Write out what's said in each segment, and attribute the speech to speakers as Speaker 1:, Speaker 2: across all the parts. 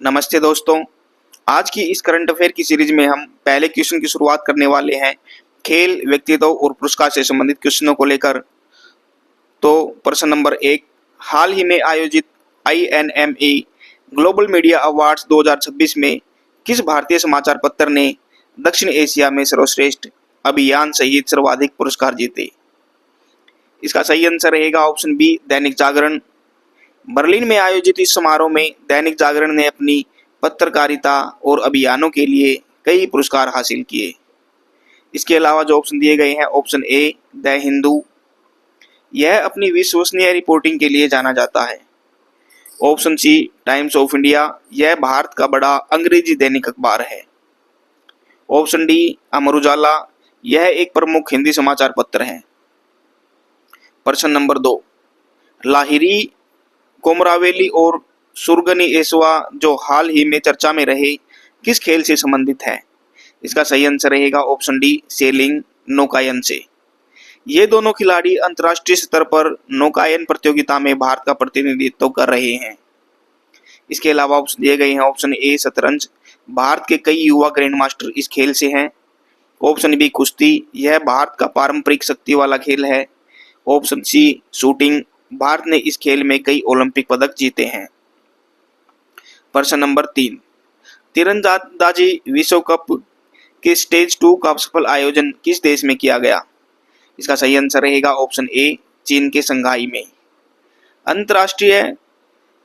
Speaker 1: नमस्ते दोस्तों। आज की इस करंट अफेयर की सीरीज में हम पहले क्वेश्चन की शुरुआत करने वाले हैं खेल, व्यक्तित्व और पुरस्कार से संबंधित क्वेश्चनों को लेकर। तो प्रश्न नंबर 1, हाल ही में आयोजित INME ग्लोबल मीडिया अवार्ड्स 2026 में किस भारतीय समाचार पत्र ने दक्षिण एशिया में सर्वश्रेष्ठ अभियान सहित सर्वाधिक पुरस्कार जीते? इसका सही आंसर रहेगा option B, Dainik Jagran. Berlin में आयोजित इस समारोह में दैनिक जागरण ने अपनी पत्रकारिता और अभियानों के लिए कई पुरस्कार हासिल किए। इसके अलावा जो ऑप्शन दिए गए हैं, ऑप्शन ए, द हिंदू, यह अपनी विश्वसनीय रिपोर्टिंग के लिए जाना जाता है। Option C, Times of India, यह भारत का बड़ा अंग्रेजी दैनिक अखबार है। ऑप्शन डी, अमर उजाला, यह एक प्रमुख हिंदी समाचार पत्र है। प्रश्न नंबर 2, लाहिरी, कोमरावेली और सुरगनी एसवा जो हाल ही में चर्चा में रहे, किस खेल से संबंधित है? इसका सही आंसर रहेगा ऑप्शन डी, सेलिंग, नौकायन से। ये दोनों खिलाड़ी अंतर्राष्ट्रीय स्तर पर नौकायन प्रतियोगिता में भारत का प्रतिनिधित्व कर रहे हैं। इसके अलावा ऑप्शन दिए गए हैं, ऑप्शन ए, शतरंज, भारत के कई युवा ग्रैंड मास्टर इस खेल से हैं। ऑप्शन बी, कुश्ती, यह भारत का पारंपरिक शक्ति वाला खेल है। ऑप्शन सी, शूटिंग, भारत ने इस खेल में कई ओलंपिक पदक जीते हैं। प्रश्न नंबर 3, तीरंदाजी विश्व कप के स्टेज 2 का सफल आयोजन किस देश में किया गया? इसका सही आंसर रहेगा ऑप्शन ए, चीन के संघाई में। अंतर्राष्ट्रीय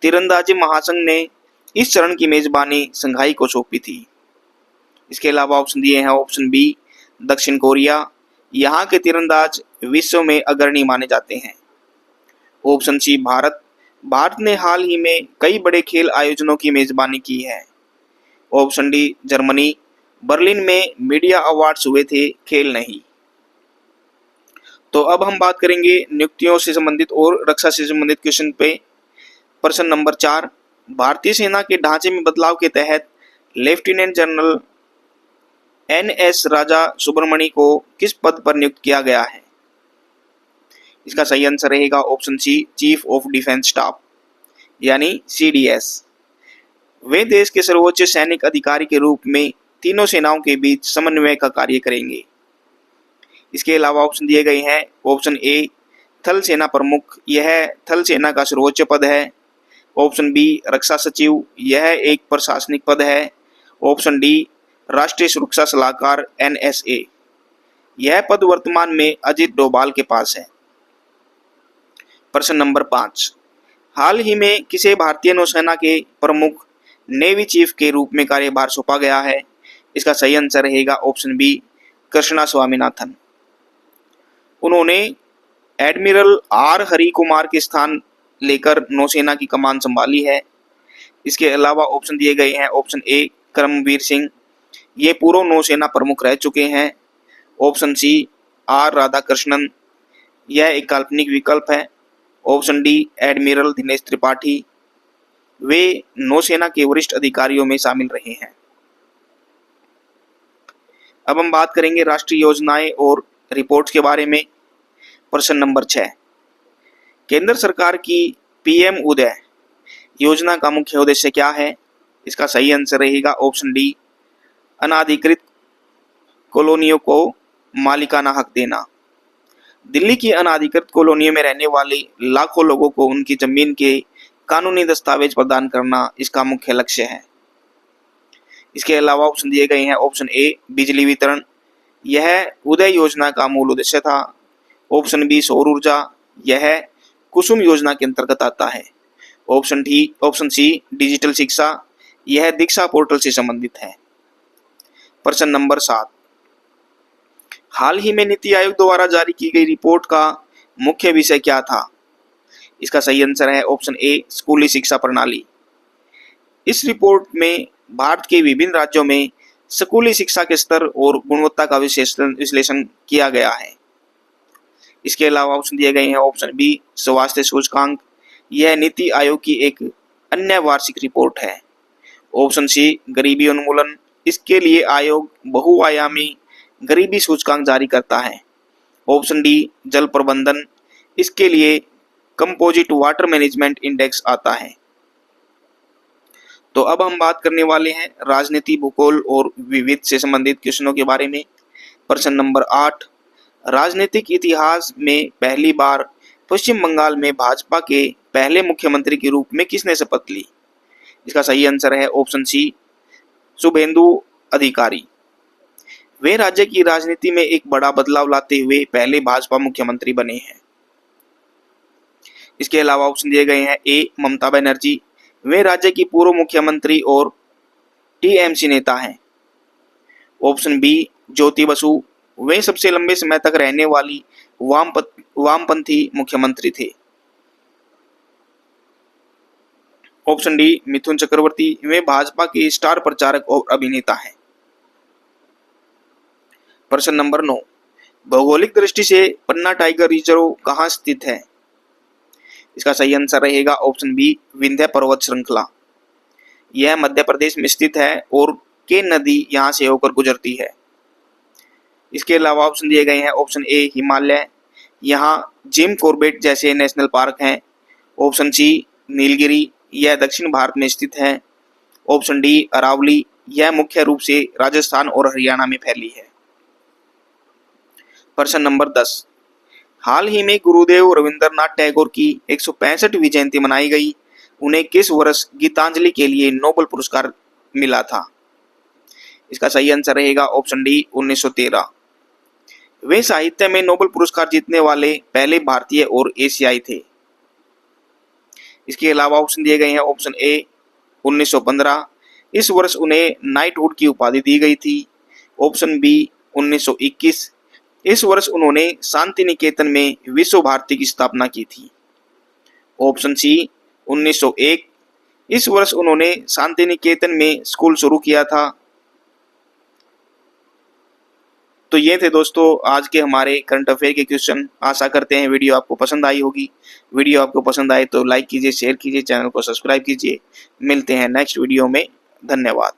Speaker 1: तीरंदाजी महासंघ ने इस चरण की मेजबानी संघाई को सौंपी थी। इसके अलावा ऑप्शन दिए हैं, ऑप्शन बी, दक्षिण कोरिया, यहाँ के तीरंदाज विश्व में अग्रणी माने जाते हैं। ऑप्शन सी, भारत ने हाल ही में कई बड़े खेल आयोजनों की मेजबानी की है। ऑप्शन डी, जर्मनी, बर्लिन में मीडिया अवार्ड्स हुए थे, खेल नहीं। तो अब हम बात करेंगे नियुक्तियों से संबंधित और रक्षा से संबंधित क्वेश्चन पे। प्रश्न नंबर 4, भारतीय सेना के ढांचे में बदलाव के तहत लेफ्टिनेंट जनरल NS राजा सुब्रमणी को किस पद पर नियुक्त किया गया है? इसका सही आंसर रहेगा option C, chief of defence staff यानी CDS। वे देश के सर्वोच्च सैनिक अधिकारी के रूप में तीनों सेनाओं के बीच समन्वय का कार्य करेंगे। इसके अलावा ऑप्शन दिए गए हैं, ऑप्शन ए, थल सेना प्रमुख, यह थल सेना का सर्वोच्च पद है। ऑप्शन बी, रक्षा सचिव, यह एक प्रशासनिक पद है। ऑप्शन डी, राष्ट्रीय सुरक्षा सलाहकार NSA, यह पद वर्तमान में अजित डोभाल के पास है। प्रश्न नंबर 5, हाल ही में किसे भारतीय नौसेना के प्रमुख नेवी चीफ के रूप में कार्यभार सौंपा गया है? इसका सही आंसर रहेगा ऑप्शन बी, कृष्णा स्वामीनाथन। उन्होंने एडमिरल R हरि कुमार के स्थान लेकर नौसेना की कमान संभाली है। इसके अलावा ऑप्शन दिए गए हैं, ऑप्शन ए, करमवीर सिंह, ये पूर्व नौसेना प्रमुख रह चुके हैं। ऑप्शन सी, R राधाकृष्णन, यह एक काल्पनिक विकल्प है। Option D, admiral Dinesh Tripathi, वे नौसेना के वरिष्ठ अधिकारियों में शामिल रहे हैं। अब हम बात करेंगे राष्ट्रीय योजनाएं और रिपोर्ट्स के बारे में। प्रश्न नंबर 6, केंद्र सरकार की PM उदय योजना का मुख्य उद्देश्य क्या है? इसका सही आंसर रहेगा ऑप्शन डी, अनाधिकृत कॉलोनियों को मालिकाना हक देना। दिल्ली की अनाधिकृत कॉलोनियों में रहने वाले लाखों लोगों को उनकी जमीन के कानूनी दस्तावेज प्रदान करना इसका मुख्य लक्ष्य है। इसके अलावा ऑप्शन दिए गए हैं, ऑप्शन ए, बिजली वितरण, यह उदय योजना का मूल उद्देश्य था। ऑप्शन बी, सौर ऊर्जा, यह कुसुम योजना के अंतर्गत आता है। ऑप्शन सी, डिजिटल शिक्षा, यह दीक्षा पोर्टल से संबंधित है। प्रश्न नंबर 7, हाल ही में नीति आयोग द्वारा जारी की गई रिपोर्ट का मुख्य विषय क्या था? इसका सही आंसर है ऑप्शन ए, स्कूली शिक्षा प्रणाली। इस रिपोर्ट में भारत के विभिन्न राज्यों में स्कूली शिक्षा के स्तर और गुणवत्ता का विश्लेषण किया गया है। इसके अलावा ऑप्शन दिए गए हैं, ऑप्शन बी, स्वास्थ्य सूचकांक, यह नीति आयोग की एक अन्य वार्षिक रिपोर्ट है। ऑप्शन सी, गरीबी उन्मूलन, इसके लिए आयोग बहुआयामी गरीबी सूचकांक जारी करता है। ऑप्शन डी, जल प्रबंधन, इसके लिए कंपोजिट वाटर मैनेजमेंट इंडेक्स आता है। तो अब हम बात करने वाले हैं राजनीति, भूगोल और विविध से संबंधित क्वेश्चनों के बारे में। प्रश्न नंबर 8, राजनीतिक इतिहास में पहली बार पश्चिम बंगाल में भाजपा के पहले मुख्यमंत्री के रूप में किसने शपथ ली? इसका सही आंसर है ऑप्शन सी, शुभेंदु अधिकारी। वे राज्य की राजनीति में एक बड़ा बदलाव लाते हुए पहले भाजपा मुख्यमंत्री बने हैं। इसके अलावा ऑप्शन दिए गए हैं ए, ममता बनर्जी। वे राज्य की पूर्व मुख्यमंत्री और टीएमसी नेता हैं। Option B, Jyoti Basu. वे सबसे लंबे समय तक रहने वाली वामपंथी मुख्यमंत्री थे। Option D, Mithun Chakraborty. वे भाजपा के स्टार प्रचारक और अभिनेता हैं। प्रश्न नंबर 9, भौगोलिक दृष्टि से पन्ना टाइगर रिजर्व कहाँ स्थित है? इसका सही आंसर रहेगा ऑप्शन बी, विंध्य पर्वत श्रृंखला। यह मध्य प्रदेश में स्थित है और केन नदी यहां से होकर गुजरती है। इसके अलावा ऑप्शन दिए गए हैं ऑप्शन ए, हिमालय। यहाँ जिम कॉर्बेट जैसे नेशनल पार्क हैं। Option C, Nilgiri. यह दक्षिण भारत में स्थित है। Option D, Aravalli. यह मुख्य रूप से राजस्थान और हरियाणा में फैली है। प्रश्न नंबर 10, हाल ही में गुरुदेव रविंद्रनाथ टैगोर की 165वीं जयंती मनाई गई। उन्हें किस वर्ष गीतांजलि के लिए नोबेल पुरस्कार मिला था? इसका सही आंसर रहेगा ऑप्शन डी, 1913। वे साहित्य में नोबेल पुरस्कार जीतने वाले पहले भारतीय और एशियाई थे। इसके अलावा ऑप्शन दिए गए हैं ऑप्शन ए, 1915। इस वर्ष उन्हें नाइटहुड की उपाधि दी गई थी। Option B, 1921। इस वर्ष उन्होंने शांति निकेतन में विश्व भारती की स्थापना की थी। Option C, 1901। इस वर्ष उन्होंने शांति निकेतन में स्कूल शुरू किया था। तो ये थे दोस्तों आज के हमारे करंट अफेयर के क्वेश्चन। आशा करते हैं वीडियो आपको पसंद आई होगी। वीडियो आपको पसंद आए तो लाइक कीजिए, शेयर कीजिए, चैनल को सब्सक्राइब कीजिए। मिलते हैं नेक्स्ट वीडियो में। धन्यवाद।